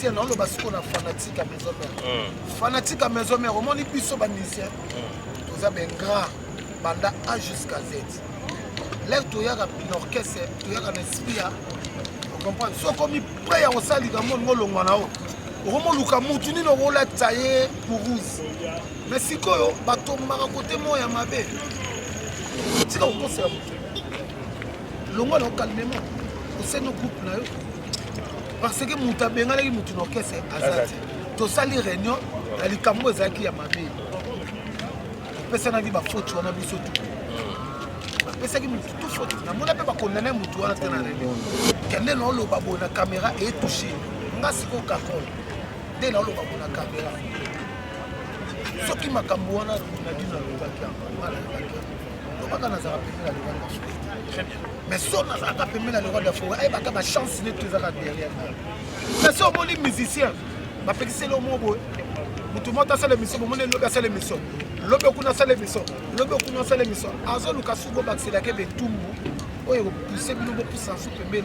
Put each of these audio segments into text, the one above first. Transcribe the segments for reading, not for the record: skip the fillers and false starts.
C'est non le basco na fanatique à maison mère. Fanatique à maison mère, au moins les puissants musiciens. Vous avez un grand banda A jusqu'à Z. Là tu y a un orchestre, tu y a un esprit. Vous comprenez? So comme il prêt à ça les gamons ngolongwa nao. Romo luka mutu ni no rola taillé pour rouge. Mais si quoi bateau mara côté moi ya mabe. Tu vas penser longo na calmement. C'est nos groupes là. Parce que mutu benga les mutu orchestre azati. To sali réunion, la likambo ezaki ya mabe. Pesa na di ba faute wana biso tout. Pesa ki mutu tout faute. Na mona pe ba condamner mutu wana tena réunion. Kende no lo ba bona caméra est touché. Nga siko kakol. Dès là, on va la caméra. Ce qui m'a camoué, on a dit dans le bac. On va pas très bien. Mais si on a pas permis la loi de la forêt, il va y chance de tout ça derrière. Mais si on est musicien, ma petite c'est le mot. Tout le monde a sa émission, mon élève a sa émission. L'homme a sa émission. L'homme a sa émission. Azo le casse au bac, c'est la quête de tout le monde. Oui, c'est le mot pour s'en soutenir.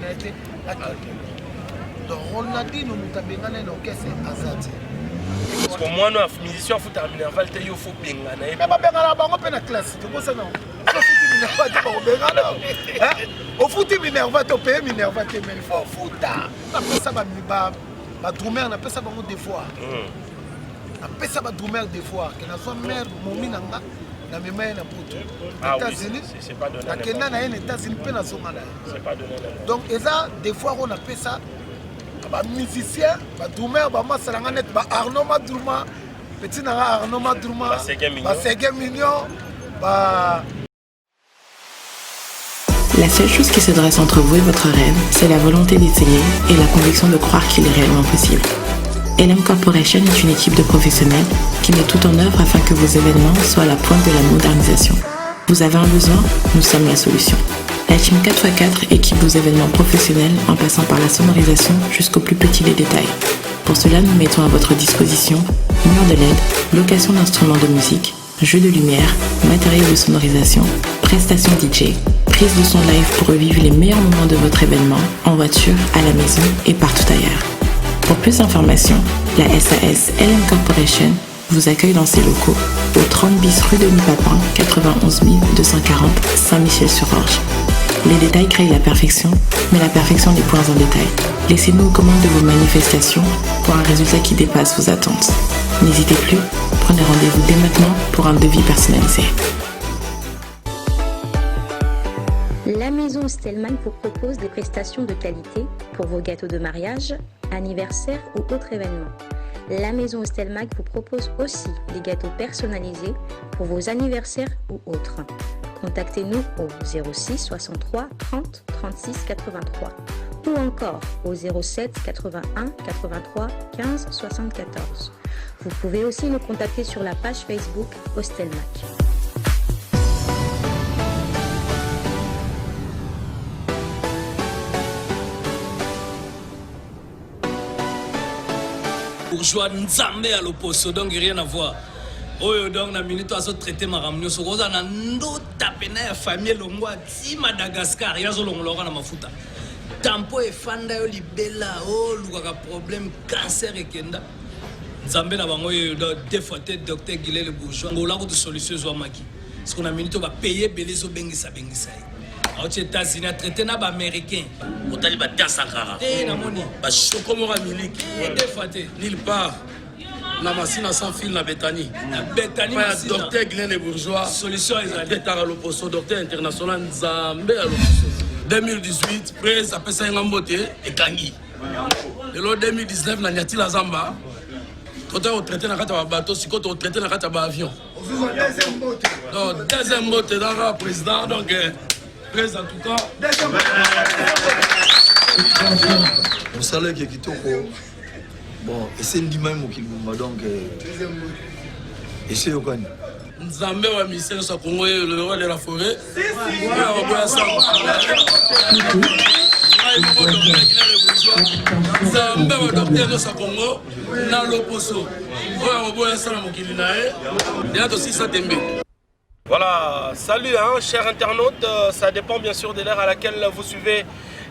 Donc on a dit nous mutabengana na orchestre azati. Parce que moi nous musicien faut terminer avant te yo faut bengana. Mais ba bengana bango pe na classe. Tu vois ça non? Faut futi minerva te ba bengana. Hein? Au futi minerva te payer minerva te mais il faut futa. Na pesa ba drummer na pesa bango des fois. Na pesa ba drummer des fois que na so mère momi nanga na mema na poto. États-Unis, c'est pas donné. Na Kenya na États-Unis pe na somala. C'est pas donné. Donc et ça des fois on a fait ça. Musicien, drummer, net, Arnaud Madrouma, petit nara Arnaud Madrouma, Ségué Mignon, La seule chose qui se dresse entre vous et votre rêve, c'est la volonté d'essayer et la conviction de croire qu'il est réellement possible. LM Corporation est une équipe de professionnels qui met tout en œuvre afin que vos événements soient à la pointe de la modernisation. Vous avez un besoin, nous sommes la solution. La team 4x4 équipe vos événements professionnels en passant par la sonorisation jusqu'au plus petit des détails. Pour cela, nous mettons à votre disposition murs de LED, location d'instruments de musique, jeux de lumière, matériel de sonorisation, prestations DJ, prise de son live pour revivre les meilleurs moments de votre événement, en voiture, à la maison et partout ailleurs. Pour plus d'informations, la SAS LM Corporation vous accueille dans ses locaux au 30 bis rue Denis Papin, 91 240 Saint-Michel-sur-Orge. Les détails créent la perfection, mais la perfection n'est point en détail. Laissez-nous aux commandes de vos manifestations pour un résultat qui dépasse vos attentes. N'hésitez plus, prenez rendez-vous dès maintenant pour un devis personnalisé. La maison Stelman vous propose des prestations de qualité pour vos gâteaux de mariage, anniversaire ou autres événements. La maison Stelmag vous propose aussi des gâteaux personnalisés pour vos anniversaires ou autres. Contactez-nous au 06 63 30 36 83 ou encore au 07 81 83 15 74. Vous pouvez aussi nous contacter sur la page Facebook Hostelmac. Bourgeois Nzambe à l'opposé, donc rien à voir. Oh, donc na minute à se traiter ma ramio so rosa na ndo tapena ya famille longwa ti Madagascar ya zo longolora na mafuta. Tampo e fanda yo libela oh lukaka problème cancer et kenda. Nzambe na bango yo défaité docteur Guillet le Bourgeois ngola ko de solution zo maki. Parce qu'on a minute ba payer belé zo bengisa. Aux États-Unis a traité na ba américain. Otali ba tasakara. Eh na moni. Ba chokomora miliki. Défaité. Nulle part. La machine sans fil la Bétanie. La Bétanie. Docteur Guillet les Bourgeois. Solution est Pétard à l'opposition, docteur international Nzambe à l'opposition. 2018, presse après ça Ngambote et Kangi. Et l'autre 2019, na Nyati la Zamba. Quand on traité na kata bateau, si quand on traité na kata avion. Donc deuxième mot dans le président donc presse en tout cas. Mon salaire qui est kitoko. Bon, et c'est une même qui m'a donc essayé au Kanye. Nzambe wa ministère de Congo le roi de la forêt. Nzambe wa docteur de Congo na loposo. Oya oboya sala mokili nae. Ya to sisa tembe. Voilà, salut chers internautes, ça dépend bien sûr de l'heure à laquelle vous suivez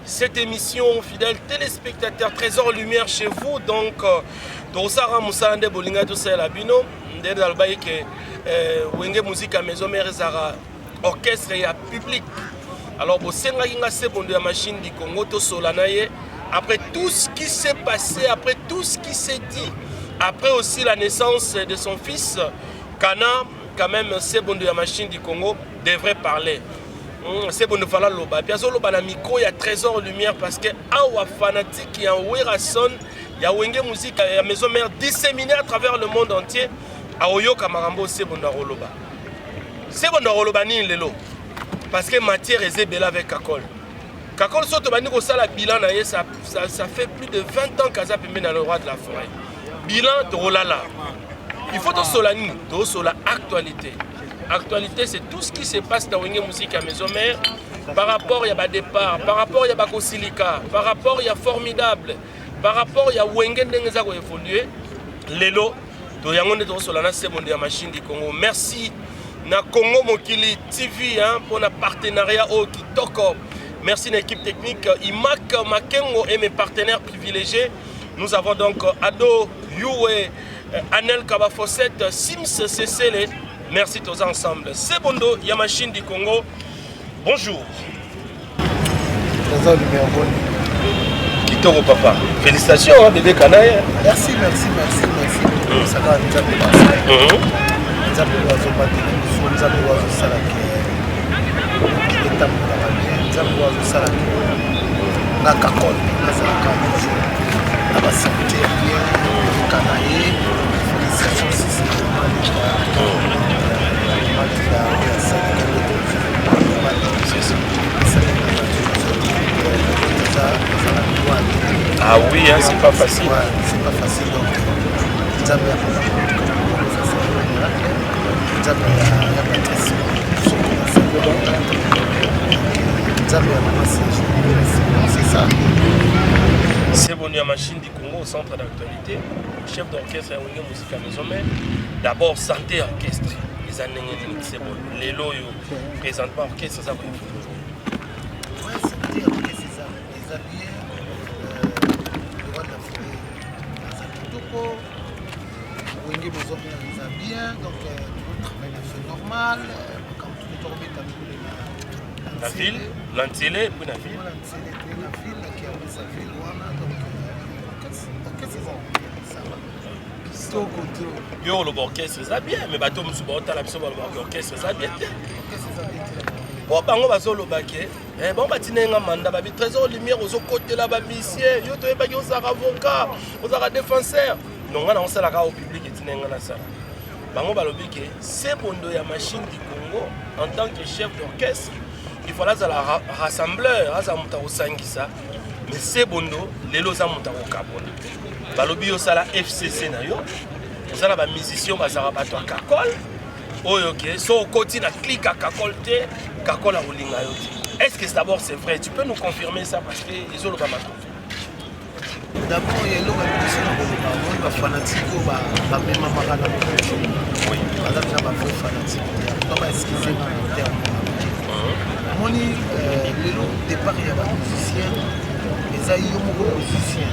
cette émission, fidèles téléspectateurs, Trésor Lumière chez vous. Donc, Dosara Moussande Bolinga tout ça la bino, ndé dalbaï que Wenge musique à maison mère zara orchestre et à public. Alors, Bosenga Inga Sebondo ya machine du Congo to Solanaye. Après tout ce qui s'est passé, après tout ce qui s'est dit, après aussi la naissance de son fils, Kana, quand même, Sebondo ya machine du Congo devrait parler. C'est bon de faire l'oba. Bien sûr, l'oba na micro, il y a Trésor Lumière parce que awa fanatique, il y a Werason, il y a Wenge musique, il y a maison mère disséminée à travers le monde entier. Aoyo Kamarambo, c'est bon de roloba. C'est bon de roloba ni lelo. Parce que matière est belle avec Kakol. Kakol soto bani ko sala bilan na ye, ça fait plus de 20 ans qu'Aza Pembe dans le roi de la forêt. Bilan de rolala. Il faut to solani, to sola actualité. Actualité, c'est tout ce qui se passe dans Wenge Musique à Maison Mère par rapport à départ, par rapport à Bakosilika, par rapport à Formidable, par rapport à Wenge Ndengeza qui a évolué. Lelo, to yangonde to solana c'est mon machine du Congo. Merci na Congo Mokili TV pour un partenariat au Kitoko. Merci à l'équipe technique Imak Makengo et mes partenaires privilégiés. Nous avons donc Ado Yue, Anel Kabafosset, Sims Cecele. Merci tous ensemble. C'est Bondo, Yamachine du Congo. Bonjour. Kitoko papa. Félicitations, bébé Kanaï. Merci. Ça va nous appeler. Ah oui, hein, c'est pas facile. Ouais, c'est pas facile. Donc, c'est ça. C'est bon, il y a machine du Congo au centre d'actualité. Chef d'orchestre à Wenge Musique à Maison Mère. D'abord, santé orchestre. Les années, c'est bon. Les loyaux présentent pas orchestre, ça va. Ouais, santé orchestre, c'est ça. Les alliés, le roi de la forêt, Kitoko, Wenge Maison Mère, les a bien. Donc, le travail est normal. Comme tous les tournées, tu as vu la ville, l'antillé, puis la ville. L'antillé, puis la ville, qui a sa ville. Yo, l'orchestre, ça bien, mais bateau me souvent à la mission de l'orchestre, ça bien. Bon, bango bazo le baquet, bon, batinenga manda, babi Trésor Lumière aux côtés là, misien, yo, tu es pas aux avocat, aux défenseurs. Non, on s'est là au public et tinenga na ça. Bango balobique, c'est Bondo ya machine du Congo, en tant que chef d'orchestre, il faut là la rassembleur, à Zamuta au Sangisa, mais c'est Bondo, les lozamuta au Kabona. Balobi yo sala FCC na yo. Vous avez des musiciens qui ont été Kakol. So côté na clique à Kakol te, Kakol a roulé. Est-ce que d'abord c'est vrai? Tu peux nous confirmer ça parce que ils ont le bamato. D'abord, il y a l'organisation de fanatique qui même Marana. Oui. Madame n'a pas fait fanatique. On va excuser mon terme. Moni, le départ il y a des musiciens. Les aïeux sont musiciens.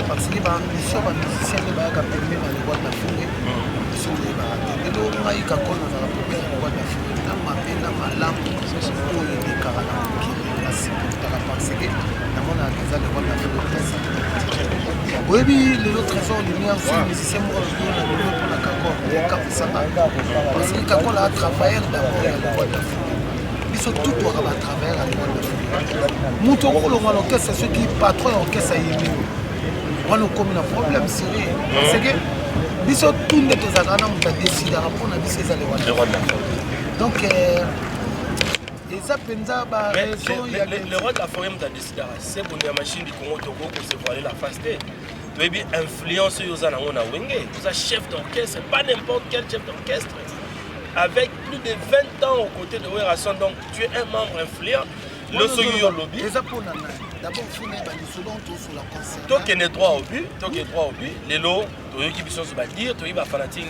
Parce que les musiciens ne sont pas permis dans le bois de la forêt. Ils sont des baratés. Et là, on a eu qu'à quoi dans la forêt dans le bois de la forêt. Dans ma peine, dans ma lampe, on a des caravans qui sont parce que dans mon artisan, le bois de la forêt. Oui, le Trésor Lumière, c'est les musiciens qui ont pour la Kakol. Parce que Kakol a travaillé d'abord dans le bois de la forêt. Ils sont tous à travers la bois de la forêt. Moutons l'orchestre, c'est ceux qui patron l'orchestre à Yémi. On a comme un problème sérieux. C'est que ils sont tous les Zagana qui ont décidé de répondre à ces éléments. Donc, les Apenza, le roi de la forêt a décidé de c'est pour la machine du Congo Togo pour se voiler la fasteté. Tu as bien influence sur les Anangona Wenge. Vous êtes chef d'orchestre, pas n'importe quel chef d'orchestre. Avec plus de 20 ans aux côtés de Werason, donc tu es un membre influent. Le Soyo Lobby. D'abord, il faut sur la concert. Toi qui es droit au but, les lots, qui sont se dire, tu es fanatique,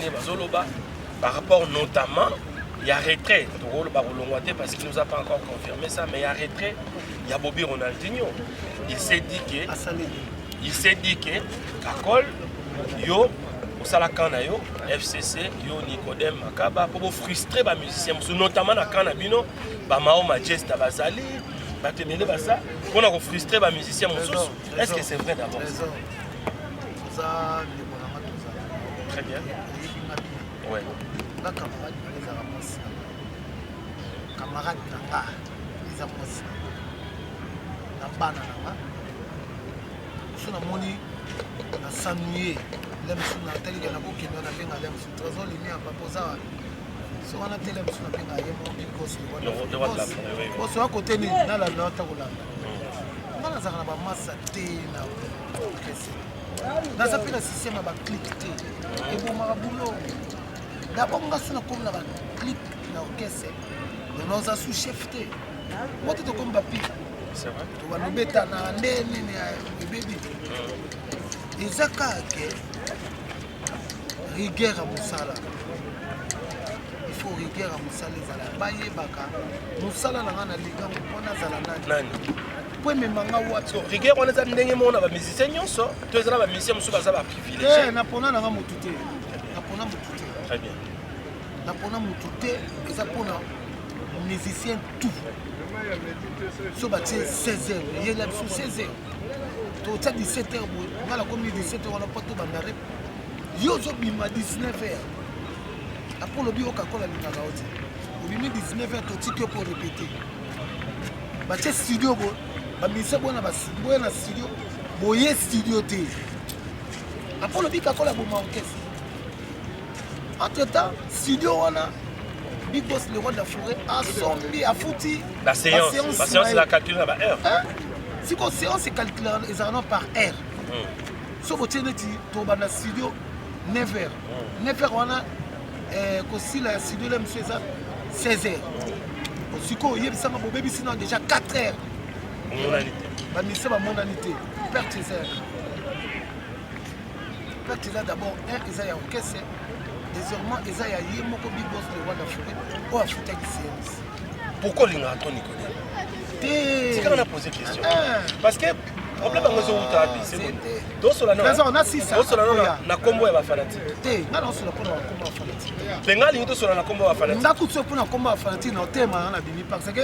par rapport notamment, il y a retrait, parce qu'il ne nous a pas encore confirmé ça, mais il y a retrait il y a Bobby Ronaldinho. Il s'est dit que Kakol, yo, au Salakana yo, FCC, yo Nicodème Makaba, pour frustrer les musiciens, notamment dans Kanabino, Mao Majesta Bazali, Batemele Basa, pour frustrer les musiciens. Est-ce que c'est vrai d'abord? Très bien. Ouais. Camarade Nanga, les amours. Nambana Nanga. Je suis s'ennuyer. L'aime sur la télé, il y a beaucoup qui n'ont pas l'aime sur le trésor, il y a pas posé. Si on a télé, on a bien gagné mon big boss. Bon, sur un côté, il y a la note à Hollande. On a la masse à thé. Dans un système, on a cliqué. Et bon, maraboulot. D'abord, on a comme la clique dans l'orchestre. On a sous-chef. Moi, tu es comme Bapi. C'est vrai. Tu vas nous mettre dans un bébé. Et ça, c'est rigueur à Moussala. Il faut rigueur à Moussala. Baye Baka. Moussala n'a pas de ligue. On a Zalana. Pour me manga wato. Rigueur, on a des gens qui musiciens. Tu es là, les musiciens qui sont privilégiés. Eh, Napona n'a pas moututé. Napona moututé. Très bien. Napona moututé. Et ça pour les musiciens tout. So bâti 16h. Il y a là sur 16h. Tu as 17h. On a la commune 17h. On a pas tout bandare. Yo zo bima 19h. Après le bureau Kakola Lingaga oti. Au bimi 19h to tiki pour répéter. Bâti studio bo. Ba mise bona ba studio na studio. Boye studio te. Après le bureau Kakola bo ma orchestre. Entre temps, studio on a Big Boss le roi de la forêt a sombi a fouti la séance c'est la calcul par heure. Si la séance est calculée par heure. Sauf que tu as un studio 9h. 9h, on a aussi la studio là, 16h. Si tu as déjà 4h. C'est ma mondanité. Perte d'abord, ils ont un orchestre. Désormais, ils ont un Big Boss le roi de la forêt. Ou à foutre avec séance. Pourquoi les gens Nicodème? C'est quand on a posé la question. Parce que le problème est que c'est bon. On a 6 ans. On a combo et fanatique. On a combo fanatique. Parce que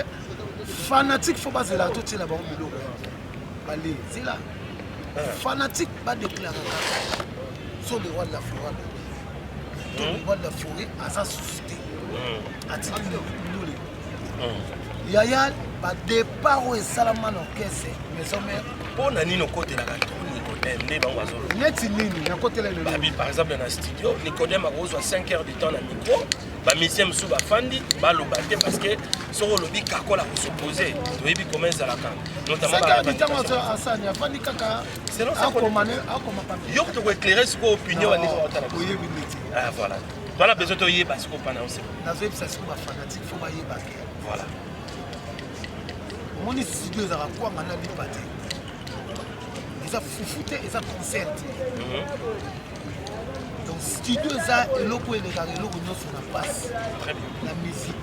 fanatique, il faut pas se la toucher là-bas. C'est là. Fanatique, pas déclarer. Sur le roi de la forêt. Le roi de la forêt a sa société. Yaya, le départ où est Salaman orchestre, maison mère. Pour Nani, côté la par exemple, dans le studio, Nicodème a reçu 5 heures de temps dans le micro. Les musiciens sont fandi, parce que sur le lobby, Kako a supposé. Tu vois comment ça la carte. Notamment, 5 heures de temps, c'est non, ça tu peux éclairer sur l'opinion. Ah, voilà. Tu as besoin de y parce qu'on parle aussi. Voilà. Mon studio, ça va quoi, maintenant, ils ont foutu, ils ont concerté. Donc, studio, ça, et l'eau pour les gars, et l'eau pour nous, sur la place. La musique.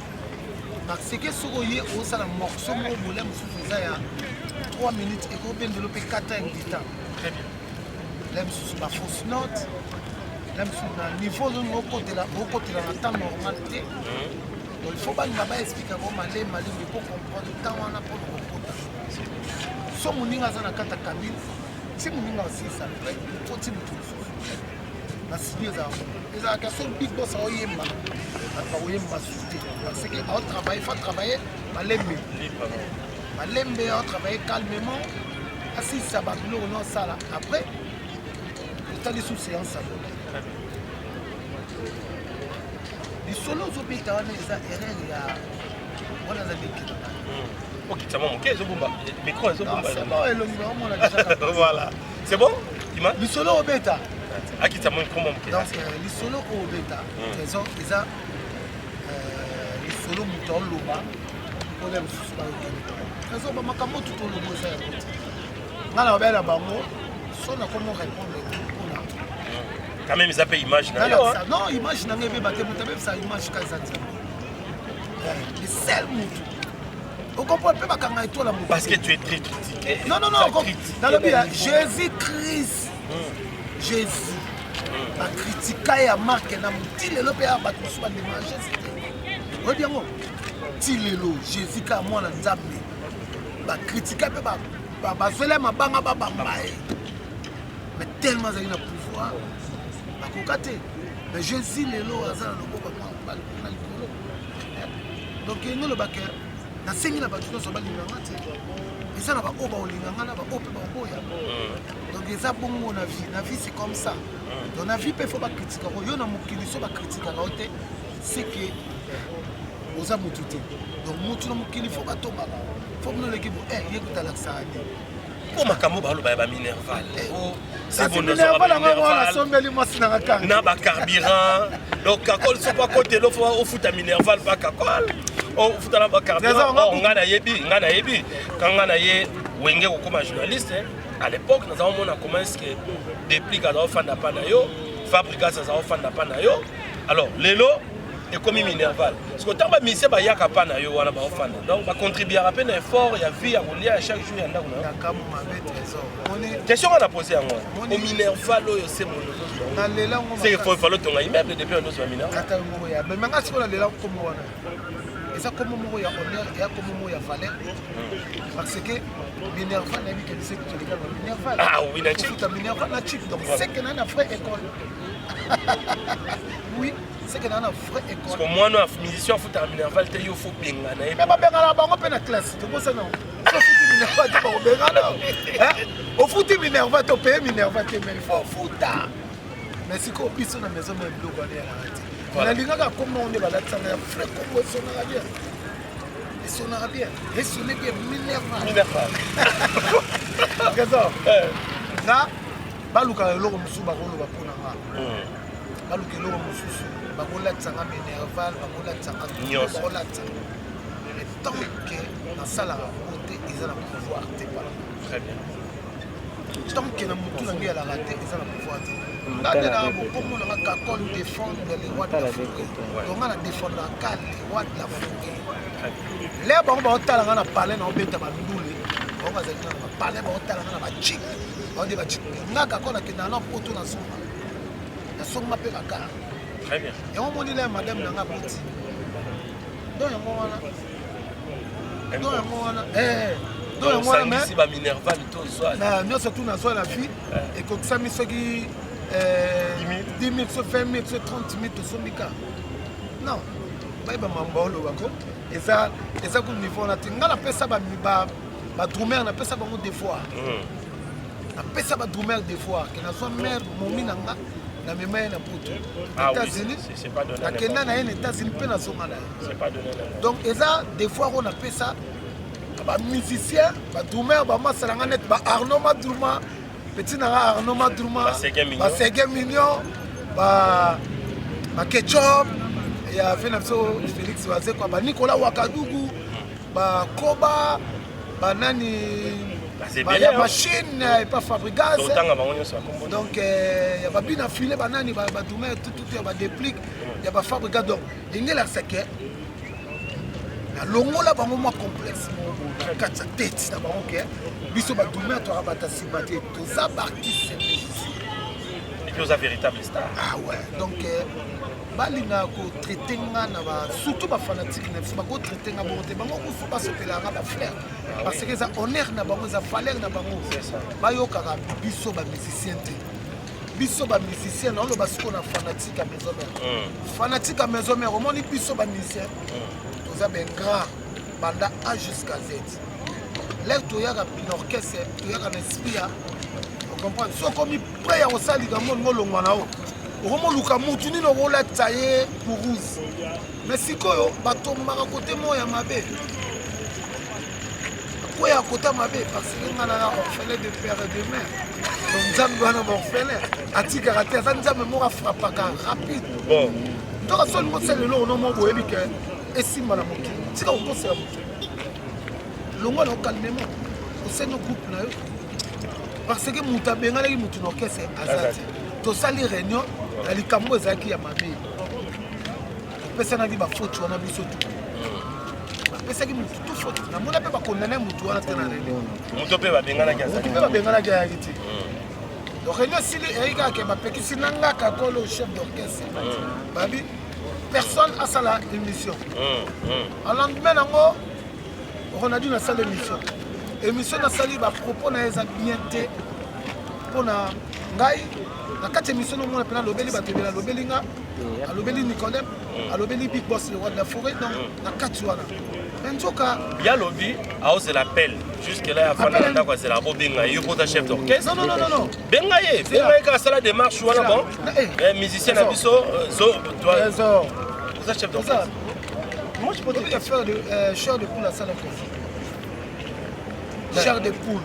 Donc, c'est que ce qu'on y est, on a un morceau, on a 3 minutes, et qu'on vient de développer 4 ans de temps. Très bien. L'aime sur la fausse note, l'aime sur le niveau de l'eau côté là, au côté là, en temps normalité. Donc, il faut pas nous expliquer comment aller, mais il faut comprendre le temps on a pour le côté. Si on a une cabine, si on a aussi ça, il faut que tu la studio, les actions Big Boss à Oyemba, parce que on travaille, il faut travailler, on travaille calmement, assis ça va nous on ça là. Après, il y a des sous-séances. Les solos au pays, on a des erreurs, on a des équipes. Ok, ça va manquer, c'est bon. Micro, c'est bon. C'est bon, voilà. C'est bon? Le solo au bêta. Ah, qui t'a montré comment? Donc, les solos au bêta, ils ont les solos moutons loba. Pour les sous-spahis. Ils ont pas tout au lobo. On a la belle à Bango. On a comment répondre. Quand même, ils appellent image. Non, image n'a pas été ça image. Les seuls moutons. On comprend pas quand toi la parce que tu es très critiqué. Non, dans le bien, Jésus-Christ. Jésus. La critique à marque na mutilelo pe a battu sur les manger. Oui bien moi. Tilelo Jésus ka moi na nzambe. Ba critique pe ba zela mabanga ba bambaye. Mais tellement ça a un pouvoir. Ba kokate. Mais Jésus lelo azala loboko ba na likolo. Donc il no le baké na sengi na battu so ba linganga te. Ça n'a pas au bas au linganga na ba au pe ba boya. Donc ça bon na vie c'est comme ça. Dans la vie, il faut pas critiquer. Il y a des gens qui critiquent. C'est que vous avez tout. Donc, il faut pas tomber. Il faut que nous l'équipe. Il y a que ça. Pour ma camo, il y a Minerval. C'est bon, Minerval. Il y a carburant. Donc, quand ils sont pas côté, il faut foot à Minerval, pas Kakol. On fout à la carburant. On a yebi. Quand on a yebi, Wenge comme journaliste. À l'époque, nous avons commencé à dépliquer à la fin de la panayo, fabriquer à la fin de la panayo. Alors, l'élo est comme Minerval. Parce que tant que monsieur ba yaka panayo wana ba ofanda. Donc, ba contribuer à peine effort, il y a vie à rouler à chaque jour il y a ndako. Question à la poser à moi. Au Minerval c'est mon c'est qu'il faut falloir ton immeuble depuis un autre Minerval. Mais maintenant si on a l'élan comme wana. Et ça comme il y a honneur et comme il y a valeur. Parce que Minerval n'a vu que c'est que tu regardes Minerval. Ah oui, la chip. Minerval la chip. Donc c'est que nous avons une vraie école. Oui, c'est que nous avons une vraie école. Parce que moi, nous, les musiciens foot à Minerval, il faut bien gagner. Mais pas bien gagner, on peut la classe. Tu vois ça non? Il faut foutre Minerval, tu vas bien gagner. Au foot Minerval, tu payes Minerval, mais il faut foutre. Mais si on pisse dans la maison, même bleu, on est à la ligne. Comment on est là, ça va faire comme ça, on a bien. Et si on a bien, et si on est bien Minerval. Là, baluka eloko musu bakolo bapona nga. Baluka eloko mususu bakola tsanga Minerval, bakola tsanga bakola tsanga. Mais tant que na sala côté ils ont le pouvoir te pas. Très bien. Tant que na mutu na ngi ala raté ils ont le pouvoir te. Là là beaucoup on a kakol défendre les rois de la forêt. Donc on a défendre la carte les rois de la forêt. Les bango ba otala nga na parler na obeta ba ndule. On va dire na parler ba otala nga na ba chic. On dit que nous avons poto na songa. Na songa pe kaka. Très bien. Et on dit là madame nanga boti. Donc yango wana. Donc yango wana mais si ba Minerval to so. Na nous surtout na so la vie et que ça mi soki 10 000 so 20 000 so 30 000 to so mika. Non. Ba mambolo bako. Et ça ku niveau na tinga na pesa ba drummer na pesa bango des fois. Après ça va dormir des fois que na soit mère momi nanga na mema na poto. États-Unis c'est pas donné. La Kenya na États-Unis pe na songa na. C'est pas donné. Donc et ça des fois on appelle ça ba musicien, ba dormir ba masalanga net ba Arnaud Madrouma, petit na Arnaud Madrouma, ba Ségué Mignon, ba Ketchup, il y a Félix Wazé quoi, ba Nicolas Wakadougou, ba Koba, ba nani il y a machine et pas fabricage. Donc il y a bien affilé banani ba doumer tout ba déplique, il y a pas fabricage donc il y a la seke. La longo la bango moins complexe. Quand ça tête na bango que biso ba doumer to rabata sibaté tout ça partie c'est musicien. Et puis aux véritable star. Ah ouais. Donc balinga ko traiter nga na ba surtout ba fanatique na ba ko traiter nga bonté bango ko faut pas se peler ba frère parce que ça honneur na bango ça valeur na bango ba yo kaka biso ba musicien te biso ba musicien na lo ba siko na fanatique à maison mère fanatique à maison mère au moni biso ba musicien tous a ben grand banda A jusqu'à Z l'air to ya ka orchestre to ya ka esprit on comprend so comme prêt à osali ka mon ngolongwa na o Romo luka mutu ni no rola taillé pour rouge. Mais si koyo bato mara côté moya mabe. Koya côté mabe parce que ngana orphelin de père et de mère. Donc nzambe wana orphelin ati caractère ça nzambe mora frappaka rapide. Bon. Donc seul mo c'est le no mo boyebi ke esimba na moki. Tika ko c'est longo na calmement. Au sein no groupe na yo. Parce que muta benga ki mutu no kese azati. To sali réunion la likambo ezaki ya mabe pesa na di ba faute wana biso tu apesaki mutu tout faute namona mpe bakondane mutu wana te na réunion moto mpe babenganaki azali mpe babenganaki ayaki te donc réunion esili eyikaka bapekisi na nga kakolo chef d'orchestre babi personne asala émission en lendemain nango okonadi nasala émission nasali bapropos na ye eza bien te mpona ngai na kati émission nomona mpena alobeli bato ebele alobeli nga alobeli Nicodème alobeli Big Boss le roi de la forêt donc na kati wana mais nzoka ya lobi aose l'appel jusque là afanda na ndako azela bobenga ye kota chef d'orchestre non benga ye kaka asala démarche wana bon musicien na biso trésor oza chef d'orchestre moi je peux te faire chair de poule à ça la chair de poule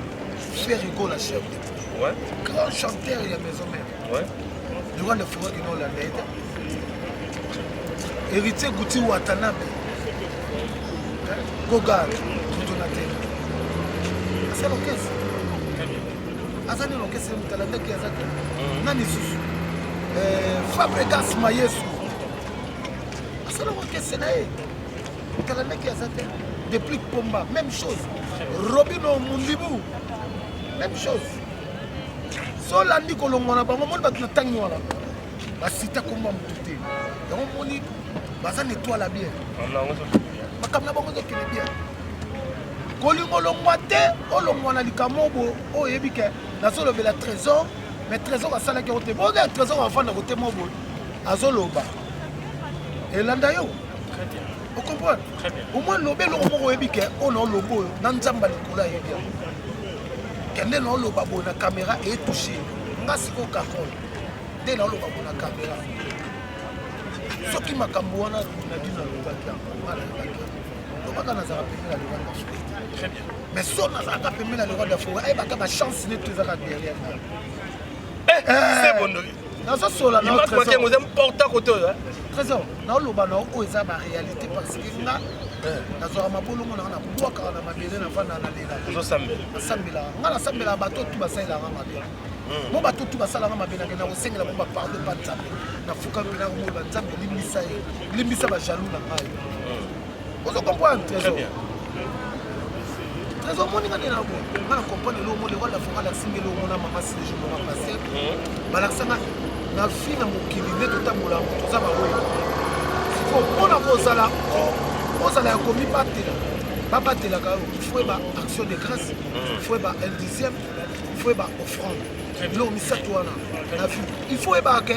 faire rigole la chair de poule ouais grand chanteur il y a maison mère ouais le roi de la forêt du nom la l'aide héritier Gouti Watanabe Gogal Donatello c'est l'orchestre azani l'orchestre mutalanda qui azaki nani susu Fabregas Mayesu c'est l'orchestre nae mutalanda qui azaki depuis Pomba même chose Robino Mundibu même chose solandi kolongwana bango moni bato na tangi wana basita komba mutu te yango moni baza netwala bien makambo na bango ezokende bien kolingo olongwa te olongwa na likambo bo oyo oyebi ke nazolobela trésor mais trésor asalaki yango te boza trésor afanda kote mo boye azoloba elanda yo ocomprendre au moins lobe eloko moko oyebi ke oyo na oloba oyo na nzamba likolo ayebi yango kende na oloba boye na caméra etouché nga siko kakol nde na oloba boye na caméra soki makambo wana na bino alobaki yango lobaka nazalaka pembe na leroy de la forêt mais so nazalaka pembe na leroy de la forêt ayebaka bachance neti ezaka derrière nazosola naporta kote oyo trésor naoloba na oyo eza baréalité parce que nga nazwaka mabolongo nanga nabwakaka na mabele navanda na lela nasambelaka nga nasambelaka bato tu basalelaka mabe mo bato tu basalaka mabe nakenda kosengela mo bapardo pa nzambe nafuka mpena komoyo banzambe limbisa bajalou na ngai ozo comprendre trésor trésor moninga nde nako nga na comprendre elo omona ekwala fonga nasingeli omona mama sile je mora passe balakisanga na fi na mokili nde totambola moto oza baoyo siko mpona kozala ya komibatela babatelaka oyo ifo eba action de grâce ifo eba un dixième ifo eba offrande biloko misato wana na vi ifo ebaka ke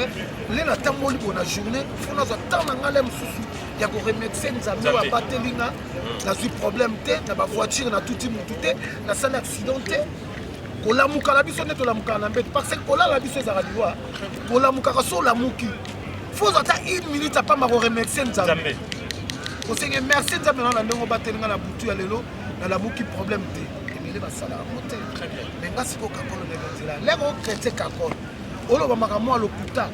le natamboli bo na journée ifo nazwa ntan na nga le mosusu ya koremercie nzambe oyo abateli nga nazwi problème te na bavoiture na tuti motu te nasali accident te kolamukala biso nde tolamukala na mbete parce que kolala biso ezalaka liwa kolamukaka so olamuki fozwa ata 1 minute apamba koremercie nzambe osenge merci nzambe na ndenge obateli nga na butu ya lelo nalamuki problème te emile basala yango te me nga siko kakolo ndenge nzela lenge okretien kakolo oloba makambo ya lokuta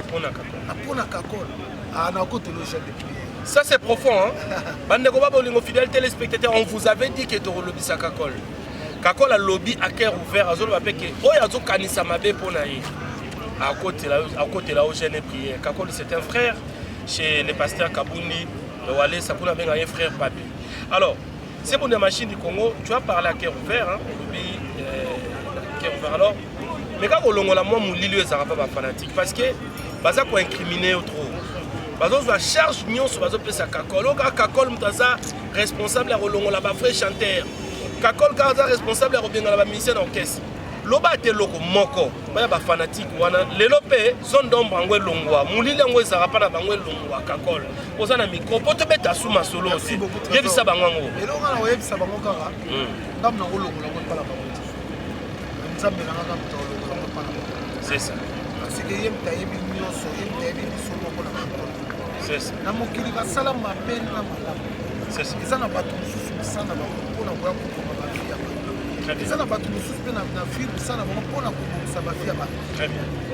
mpona kakolo nakotelo gel de prière. Ça c'est profond, hein? Bandeko Babolingo fidèles téléspectateurs, on vous avait dit que tu relobis Kakol. Kakol a lobby à cœur ouvert, à Zolo Bapeke. Oh, il y a Kanisa Mabe Ponaï. À côté là où j'ai prière. Kakol c'est un frère chez les pasteurs Kabundi, le Walé, Sakuna Ben un frère Papi. Alors, c'est pour les machines du Congo, tu as parlé à cœur ouvert, hein? Lobby cœur ouvert. Alors, mais quand on l'a moi, mon lieu, ça va pas fanatique. Parce que, ça pour incriminer trop. La charge nyonso bazopesa Kakol oka Kakol mutaza responsable ya kolongola ba frère chanteur Kakol kaza responsable ya kobenga ba musicien orchestre loba te loko moko baya ba fanatique wana lelo pe zone d'ombre ngwe longwa mulile ngwe zara pa na bangwe longwa Kakol oza na micro poto beta suma solo aussi yebisa bango lelo ngana oyebisa bango kaka ndam na kolongola ngwe pala bango nzambe na ngaka mutolongola ngwe pala c'est ça parce que yemta yebi nyonso yemta yebi biso moko na na mokili basala mabe na malamu eza na bato mosusu misala na bango mpona koya kokoma bavi ya bato eza na bato mosusu mpe na ville misala na bango mpona kobongisa bavi ya bato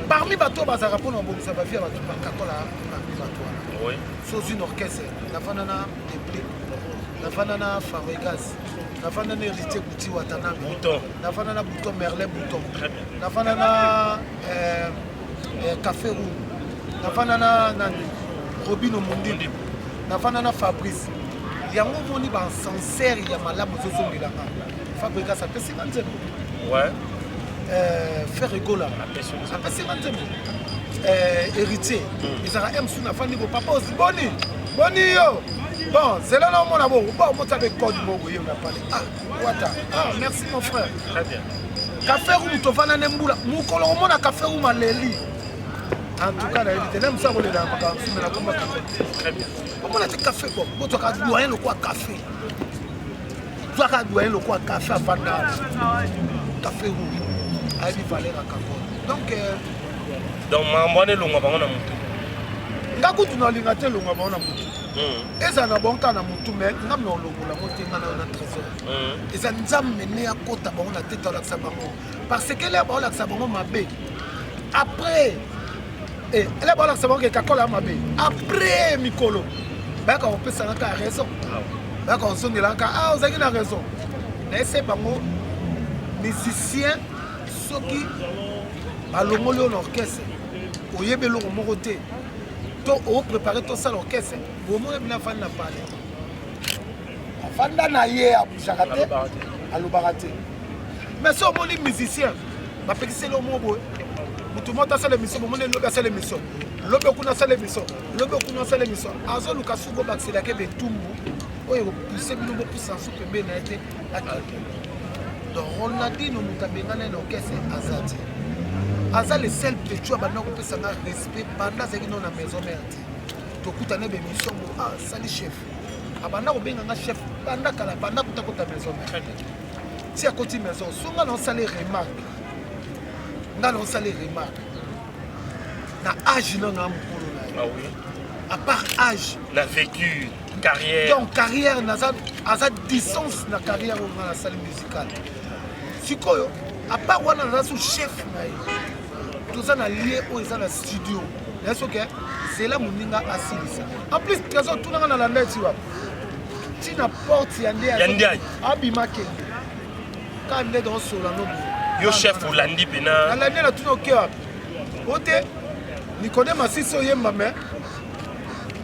parmi bato oyo bazalaka mpona kobongisa bavi ya bato bakakola parmi bato wana sozwi une orchestre nafanda na depli nafanda na faregas nafanda na héritier Gouti Watanabe nafanda na bouton merlin bouton nafanda na café roux nafanda na Robino Mundi, nafanda na Fabrice, yango moni ba sincère ya malamu zozongelanga fabrika ça peut 50 nzembo ouais faire rigola ça 50 nzembo héritier ezaka emsu na fandi bo papa aussi boni yo bon c'est là on a bon moi ça avec code moko yo na parler ah wata ah merci mon frère très bien café room to fana nembula mukolo mona café room aleli en tout cas, il y a même ça, on est là, très bien. Comment on a fait café? Bon, tu as doyen le quoi café? Tu as doyen le quoi café avant café rouge. A dit Valère à Capone. Donc, mamboane longa bango na mutu. Ngaku tunalingate longa bango na mutu. Eza na bonka na mutu mais ngam na longo la moté ngana na trésor. Eza nzambe ne ya kota bango na tête la sabango. Parce que les bango la sabango mabe. Après et là voilà c'est bon que kakola mabe après mikolo ba ka on peut ça ka raison ba ka on songe là ka ah vous avez une raison mais c'est bango musicien soki balongoli on orchestre oyebelo moko te to o préparer tout ça l'orchestre au moins bien fan na parler afanda na ye a bujakate alobaraté mais so moni musicien ba pekise le mot tout le monde a fait l'émission, tout le monde a fait l'émission. L'homme a fait l'émission. L'homme a fait l'émission. Azo Lucas Sougo Baxela Kebe Tumbu. Oui, c'est le mot pour s'en soutenir. Donc, on a dit que nous avons un orchestre Azati. Azal est celle que tu as un respect pendant que nous avons la maison mère. Tu as une émission. Ah, c'est le chef. Abanda ou bien un chef. Pendant que la banda tu as ta maison mère. Si à côté maison, souvent on s'allait remarque. On s'est les remarques. Na âge non na mukolo na. Ah oui. À part âge, la vécu, carrière. Donc carrière na za distance na carrière dans la salle musicale. Sikoyo, à part wana na sous chef na. Tout ça na lié au dans le studio. Est-ce que c'est là moninga asilisa. En plus trésor tout na la net tu vois. Tu n'apportes yandé. Abima kenge. Quand on est dans Solano. Yo chef ou landi pena. Landi na tout OK. Ote Nicodème asiso yemba mais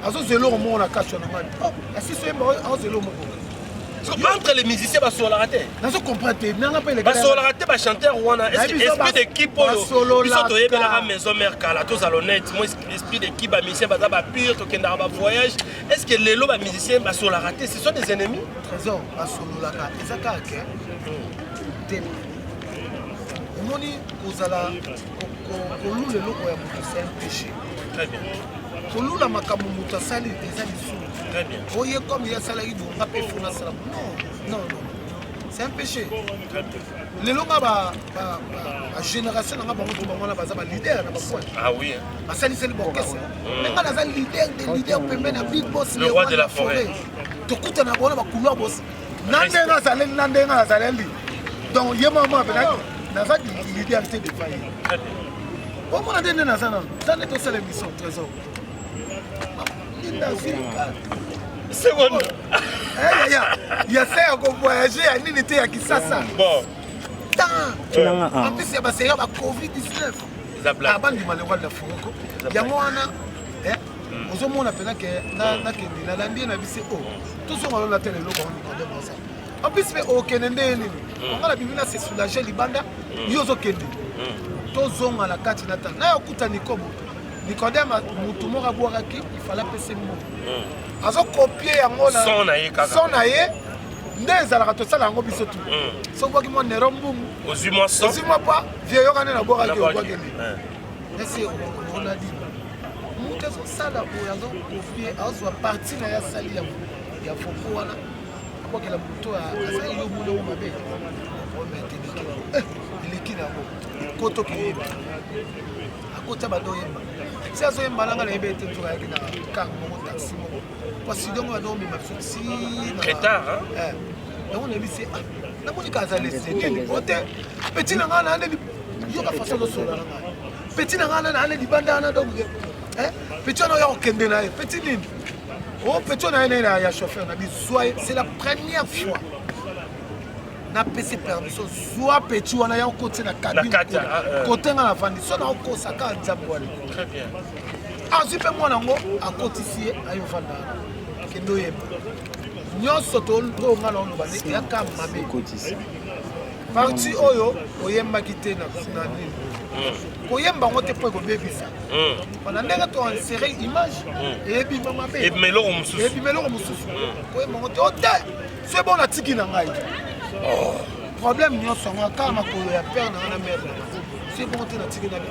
azo zelo au monde na kacho na mani. Oh, asiso yemba azo zelo mo. Entre les musiciens ba solo raté. Nazo comprendre nanga pa les gars. Ba solo raté ba chanteur wana esprit d'équipe polo. Biso to yebela ka maison mère kala to salonnette. Moi esprit d'équipe ba musicien ba ba pire to kenda ba voyage. Est-ce que les lots ba musiciens ba solo raté ce sont des ennemis? Trésor ba solo la ka. Ezaka ke. Moni kozala kolula eloko ya moto c'est un péché. Très bien. Kolula makambo moto asali eza lisumu. Très bien. Oye comme ya salaki bonga pe fona sala. Non. C'est un péché. Très bien. Lelo nga ba génération nga bango to bango na baza ba leader na bakwa. Ah oui. Basali seli bokese. Nga na za leader des leaders pembeni na big boss le roi de la forêt. Tokuta na bona ba couloir boss. Nandenga zaleli nandenga zaleli. Donc ye maman benaki naza l'idéalité de faillir. Au moins, on a dit ça n'est pas l'émission, trésor. C'est bon. Il y a ça à voyager, il y a été à Kisasa. Bon. En plus, il y a la Covid-19. Il y a des malheureux de la forêt. Il y a moi, aux hommes, on appelle que la bien avisé. Tout ce qu'on a télé, en plus, au Kennedy, on a bien c'est soulager les bandes. Yozo Kennedy. Tozong à la carte natale. Na okuta Nikomo. Nicodème mutumora boaraki, il fallait passer mot. Azo copier yango na son na ye kaka. Son na ye. Ndeza la to sala yango biso tu. So boki mo ne rombu. Ozimo son. Ozimo pas vieux yokane na boaraki o boaraki. Merci on a dit. Muta so sala o yazo copier azo partie na ya sali ya foko wana. Boki la muto a sali yo mulo mabe. On mettre il koto kiyeba akota bado yeba si azo yeba langa na yeba ete to yaki na car moko taxi moko parce donc on a mis ma fixi très tard donc on a dit c'est na moni kaza les nini ote petit na ngana ane yo ka façon de sola ngana petit na ngana ane di banda na donc petit na yo kende na petit nini oh petit na ene na ya chauffeur na bi c'est la première fois na PC permission soit petit wana ya côté na cabine côté na vandi so na ko saka nzambo wale très bien azipe mwana ngo akotisi ayo vanda kendo yeba nyonso tolonga na oloba ne yaka mabe parti oyo oyembaki te na nini koyemba ngo te mpo ekobebisa wana ndenge toinsere image eyebima mabe ebima eloko mosusu koyemba ngo te o te so ebo natiki na ngai problème nyonso ngo kaka makolo ya pere na nga na mare nanga so ebongo te natiki na bi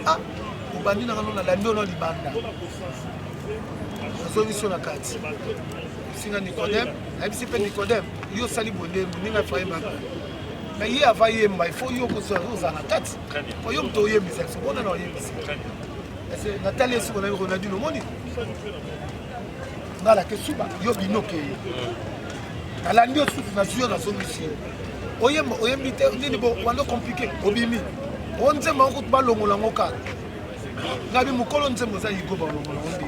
obandi na nga no nalandi ono libanda nazongi so na kati singa Nicodème ayebisi mpe Nicodème yo osali bolembu ndenge afayembaka mais ye ava yemba il faut yo kozala na kati po yo moto oyembisa biso bona na oyembisa natali esiko na yo Ronaldinho omoni ngala ke suba yo binoke ye alandi yo susu nazwi yo nazongisi ye oyembi te nini bo wando compliqué obimi o nzemba okuti balongola ngo kaka ngabi mokolo nzembo oza yigo balongola ngo mbi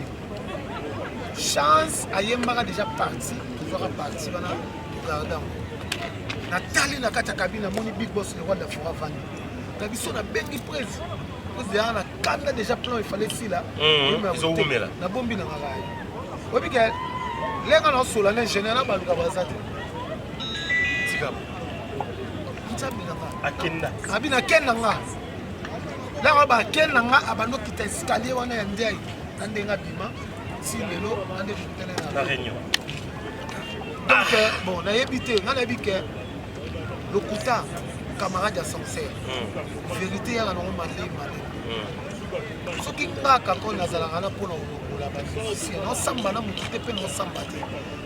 chance ayembaka déjà parti tozwaka parti wana togardango natali na kati ya kabine amoni big boss le roi d'Afrique avandi na biso nabengi presi ozeyaka na kanda déjà plan efale sila nabombi na ngaka ye oyebike lenga na osola na ingénieur na baluka baza te nzambe nanga abi nakenda nga langa bakenda nga abando kita escalier wana ya ndiai na ndenge abima si lelo na nde kokutana na réunion donc bon nayebi te nga nayebi ke lokuta camarade ya sincère vérité yaka nango malema soki ngaka ko nazalaka na mpona kolongola bamusicien naosamba na motu te mpe naosamba te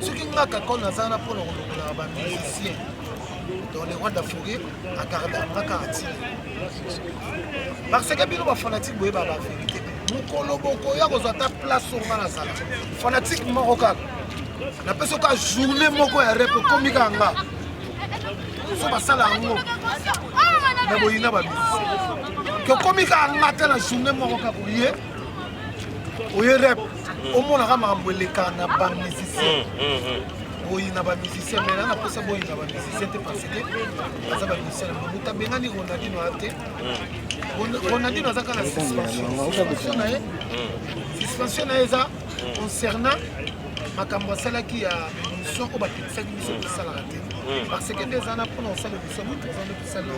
soki ngaka ko nazala na mpona kolongolaka bamusicien dans les rois d'Afrique agardangaka atile parce que bino bafanatique boyeba bavérité mokolo bokoya kozwa ta place onga nazala fanatique moko kaka napesi oka journée moko ya rep ekomi kaka nga so basala yango na boyina bamusicien kokomi kaka nga te na journée moko kaka oye rep omonaka makambo eleka na bamusicien boyina bamusicien mais nana posa boyina bamusicien te parce que baza bamusicien na moto abengani Ronaldinho ate Ronaldinho aza kaka na suspension na ye eza concernant makambo asalaki ya émission oyo bapekisaki biso kosalaka te parce que nde eza na mpona kosala émission moi toza nde kosala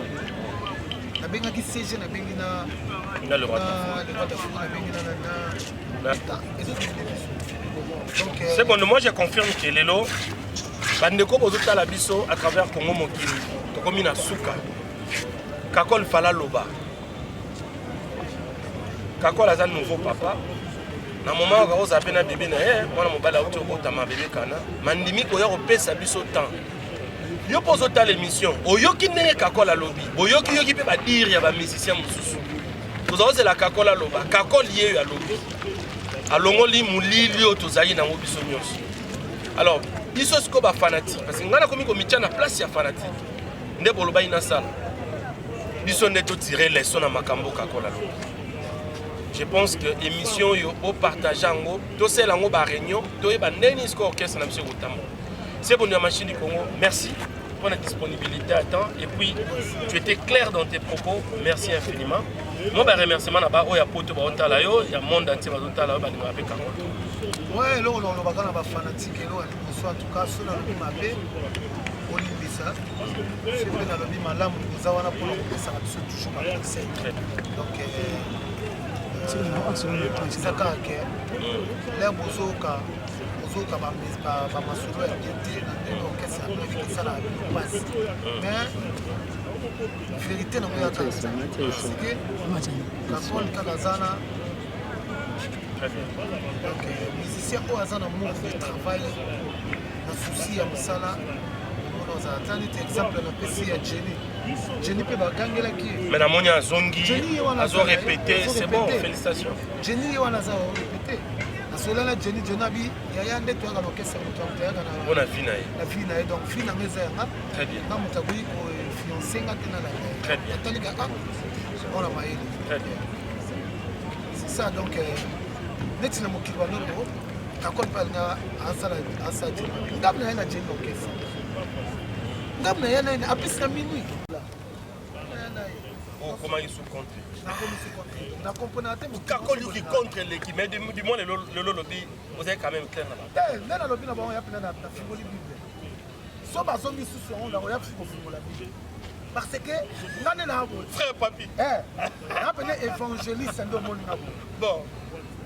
nabengaki CG nabengi na le roi d'Afrique nabengi na c'est bon, moi je confirme que lelo bandeko bozotala biso à travers Congo mokili tokomi na suka kakol fala loba kakol aza nouveau papa na moment okoza pe na bébé na ye mwana mobali auti okotama bébé kana mandimi koya kopesa biso temps yo pozotala émission oyoki ndenge kakol alobi boyoki yoki mpe badire ya bamusicien mosusu tozakozela kakol aloba kakol ye oyo alobi alongoli mulili oyo tozali nango biso nyonso alors biso siko bafanatique parce que ngai nakomi komitia na place ya fanatique nde bolobai na sala biso nde totire leson na makambo kakola alobi je pense que émission oyo opartage yango tosala yango baréunion toyeba ndeni siko orchestre na biso ekotambola c'est bon ya machine du Congo merci pour la disponibilité à temps et puis tu étais clair dans tes propos merci infiniment moi ba remerciement na ba oya poto ba otala yo ya monde entier ba otala ba ndima pe kango ouais lo lo ba kana ba fanatique lo so en tout cas so na lo mabe olimbisa c'est pe na lo bi malamu za wana pour le ça toujours pas conseil donc c'est ça que les bozoka ozoka ba masolo ya été na ndelo kesa na kisala passe mais vérité na moya ka c'est que la bonne kazana donc musicien au azana mon travail na souci ya musala on a attendu exemple na PC ya Jenny pe bagangela ki mais na monya zongi azo répéter c'est bon félicitations Jenny wana za répéter asolala Jenny Jonabi yaya nde to ngalo kesa mutu amutayaka na bona fina ye donc fina ngeza yanga très bien na mutakuyi ko fiancé ngata na la très bien tolika on a maïli très bien c'est ça donc neti na mokili wa londo kakon pa nga asala ngam na yana Jenny okesa ngam na yana apis na minuit comment ils sont contre na comprendre te kakol qui contre l'équipe mais du moins le lobby vous avez quand même clair là-bas na lobby na ba ya pena na fingoli bible so bazongi susu yango nango ya fisi kofungola bible parce que ngane na abo frère papi nga pene évangéliste nde omoni nga bo bon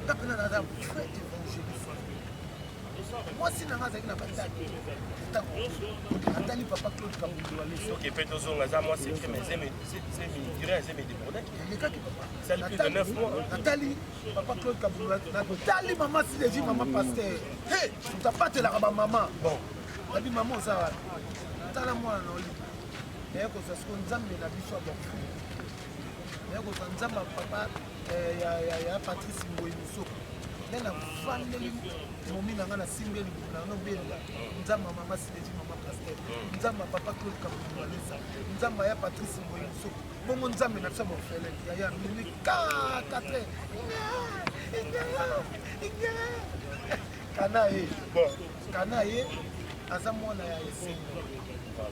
nga pene naza vrai évangéliste mwasi nanga azalaki na batali atali papa Claude Kabundu alesi ok mpe tozonga za moi secret mais duré eze medébordaki elekaki papa ça depuis de 9 mois natali papa Claude Kabundu natali mama sileji mama paster he totapatelaka bamama bon nabi mama oza wana tala mwana na oli naye kozwa siko nzambe na biso ya bafu naye kozwa nzambe ya papa ya Patrice Mboyi Mosoko nde navandeli momi na nga nasimbeli na nga obelela nzambe ya mama sileji mama paster nzambe ya papa Claude Kabundu alesa nzambe ya Patrice Mboyi Mosoko bongo nzambe na biso ya bafelele yaya mini 4 kana ye aza mwana ya esengo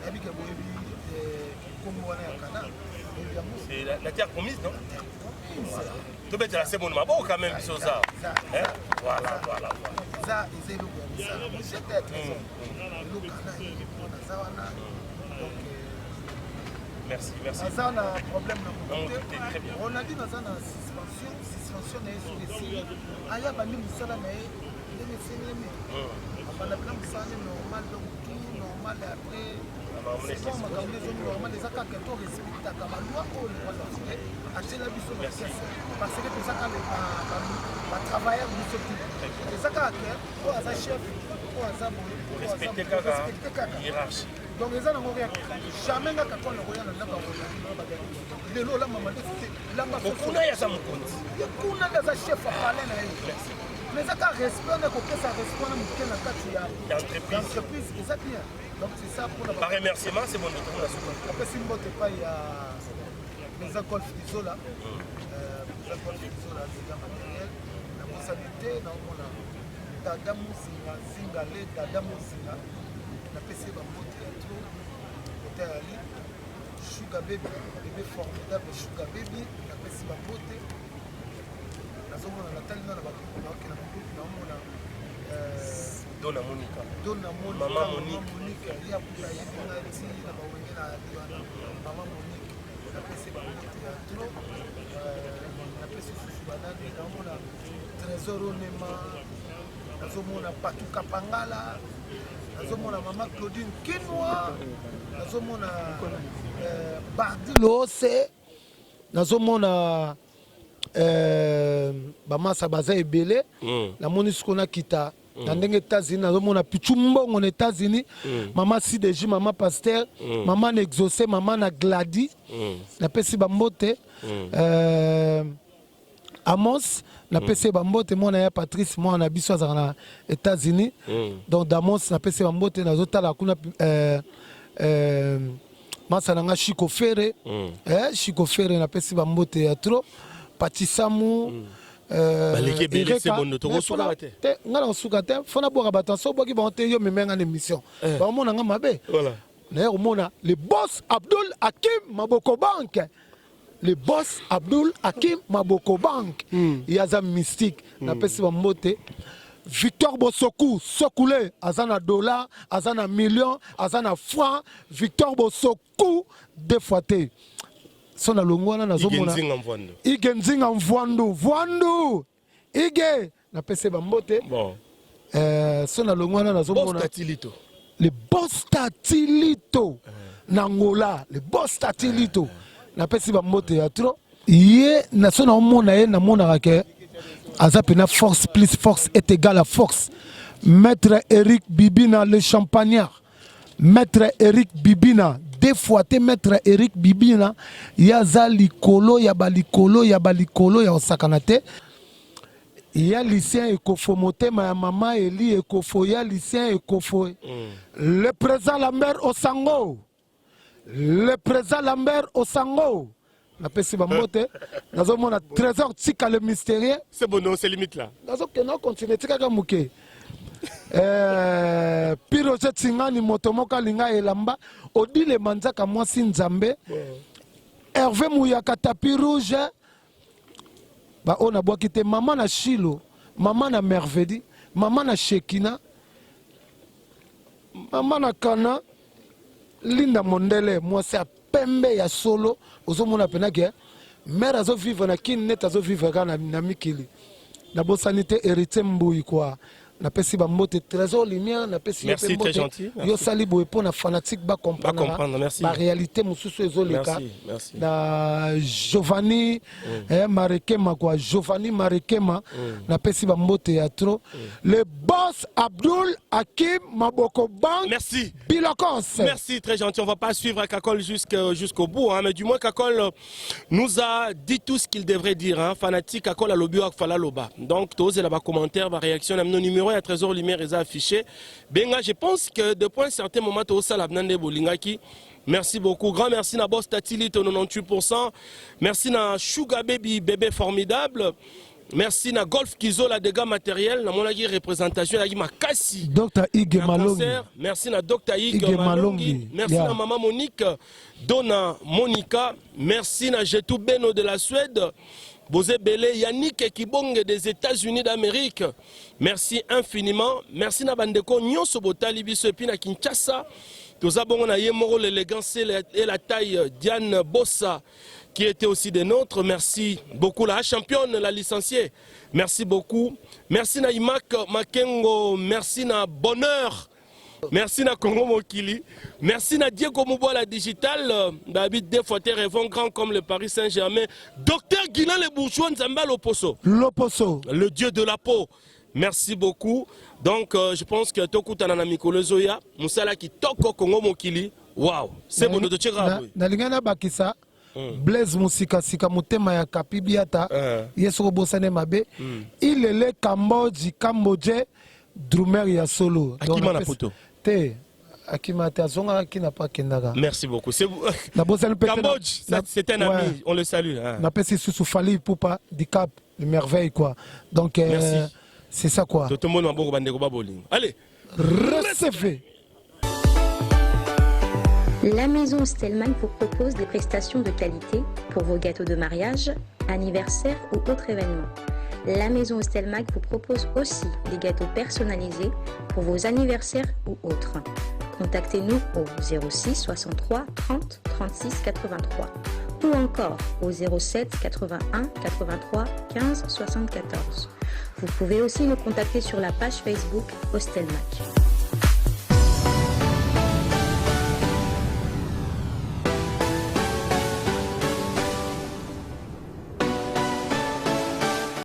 yebike boyebi kombo wana ya kana c'est la terre promise non tobetela se bono maboko quand même biso za voilà eza eloko ya misala mojete eloko kana ye mpona aza wana donc merci aza na problème na mokote ronaldi naza na suspension na ye sur esili aya bandi mosala na ye ndenge esenemi abanda mpena mosala nde normal donc tout normal après bon makambo ezongi normal eza kaka to respectaka baloi oyo lekwasasile atela biso bakese parce que tozaka batravailleur biso tu eza kaka ke oyo aza chef oyo aza boye respecte kaka hiérarchie donc eza nango rien jamais nga kakwana koya na ndako lelo olamba te lamba okuna yaza mokonzi ye kuna nde aza chef apale na ye mais eza ka respect nde kopesa respect na moke na kati ya entreprise eza bien donc c'est ça pour par remerciement c'est bon tokomona suka apesi mbote epai ya Meza Golf Izola Meza Golf Izola déjà matériel na mosali te naomona dada mozinga zingale dada mozinga napesi bambote ya tro kote ya li Sugar Baby bébé formidable Sugar Baby napesi bambote nazomona natali na bakuku naoke na bakuku naomona Dona Monica Mama Monique ya kuta yebinga ti na bawenge na liwana Mama Monique napesi bambote ya tro napesi susu banani naomona Trésor Onema nazomona Patuka Pangala nazomona Mama Claudine Kinwa nazomona Bardi Lose nazomona bamasa baza ebele namoni siko nakita na ndenge États-Unis nazomona pichu mbongo na États-Unis mama CDJ mama Pasteur mama na Exaucé mama na Gladi napesi bambote Amos napesi bambote mwana ya Patrice mwana na biso azaka na États-Unis donc d'Amos napesi bambote nazotala kuna masa nanga Chico Ferre Chico Ferre napesi bambote ya trop Patisamu baleke bele c'est bon to kosuka te ngala kosuka te fona boka batanso boki ba te yo memenga na émission ba mona nga mabe voilà na mona le boss Abdul Hakim Maboko Bank le boss Abdul Hakim Maboko Bank yaza mystique na pesi ba mbote Victor Bosoku Sokule azana dollar azana million azana franc Victor Bosoku deux fois te sona longwana nazomona igenzinga mvwandu ige na pese bambote bon sona longwana nazomona le boss Tatilito nangola le boss Tatilito na pese bambote ya trop ye na sona omona ye na mona ke azapena force plus force est égal à force maître Eric Bibina le champagnard maître Eric Bibina deux fois te maître Eric Bibina yaza likolo ya balikolo ya osakanate ya lycéen ekofo motema ya mama Eli ekofo ya lycéen ekofo le président Lambert Osango na pesi bambote nazomona trésor tika le mystérieux c'est bon non c'est limite là nazokena continuer tika ka muke Piroje Tsingani motomoka linga elamba odile manzaka mwasi nzambe Hervé Mouyaka tapis rouge ba ona boakite mama na Shilo mama na Mervedi mama na Shekina mama na Kana Linda Mondele mwasi ya pembe ya solo ozomona pena ke mère azo vivre na kin net azo vivre kana na mikili na bosanité héritier mbui quoi na pesi ba mbote trésor lumière na pesi merci très gentil yo sali boye po na fanatique ba comprendre merci ba réalité mususu ezoleka merci na Giovanni Marekema quoi Giovanni Marekema na pesi ba mbote ya trop le boss Abdul Hakim Maboko Bank merci Bilokos merci très gentil on va pas suivre Kakol jusqu'au bout hein, mais du moins Kakol nous a dit tout ce qu'il devrait dire hein, fanatique Kakol a lobby ak fala loba donc tous là bas commentaire ba réaction na numéro à Trésor Lumière est affiché. Benga, je pense que depuis un certain moment, tu as la Bolingaki. Merci beaucoup. Grand merci à Boss Tatili, 98%. Merci à Sugar Baby, bébé formidable. Merci à Golf Kizo, la dégâts matériels. Na mon représentation, la Makassi. Dr. Ige Malongi. Merci à Dr. Ige Malongi. Merci à Maman Monique, Donna Monica. Merci à Jetou Beno de la Suède. Bozé Belé, Yannick Kibonge des États-Unis d'Amérique. Merci infiniment. Merci à Bandeko Nyonso Botali Biso et Pina Kinshasa. Tous abonnés à Yemoro, l'élégance et la taille Diane Bossa qui était aussi des nôtres. Merci beaucoup la championne, la licenciée. Merci beaucoup. Merci à Imak Makengo. Merci à Bonheur. Merci à Congo Mokili. Merci à Diego Moubola Digital. David Defoté rêvons grand comme le Paris Saint-Germain. Docteur Guinan le bourgeois Nzamba Loposo. Loposo. Le dieu de la peau. Merci beaucoup. Donc je pense que Tokutana Mikolo Zoya, Moussala qui toko Congo Mokili. Waouh. C'est bon de Tchera. Nalingana Bakisa. Blaise Musika Sika Mutema ya Kapibiata. Yeso Bosane Mabe. Il est le Cambodge. Drumer ya solo. Akima na poto. Akima Tazonga qui n'a pas Kendaga. Merci beaucoup. Cambodge, c'est un ami, on le salue. On appelle ça sous Fali Poupa, du Cap, de merveille quoi. Donc c'est ça quoi. Tout le monde a beaucoup de allez, recevez. La maison Stelman vous propose des prestations de qualité pour vos gâteaux de mariage, anniversaire ou autres événements. La maison Stelmag vous propose aussi des gâteaux personnalisés pour vos anniversaires ou autres. Contactez-nous au 06 63 30 36 83 ou encore au 07 81 83 15 74. Vous pouvez aussi nous contacter sur la page Facebook Hostelmac.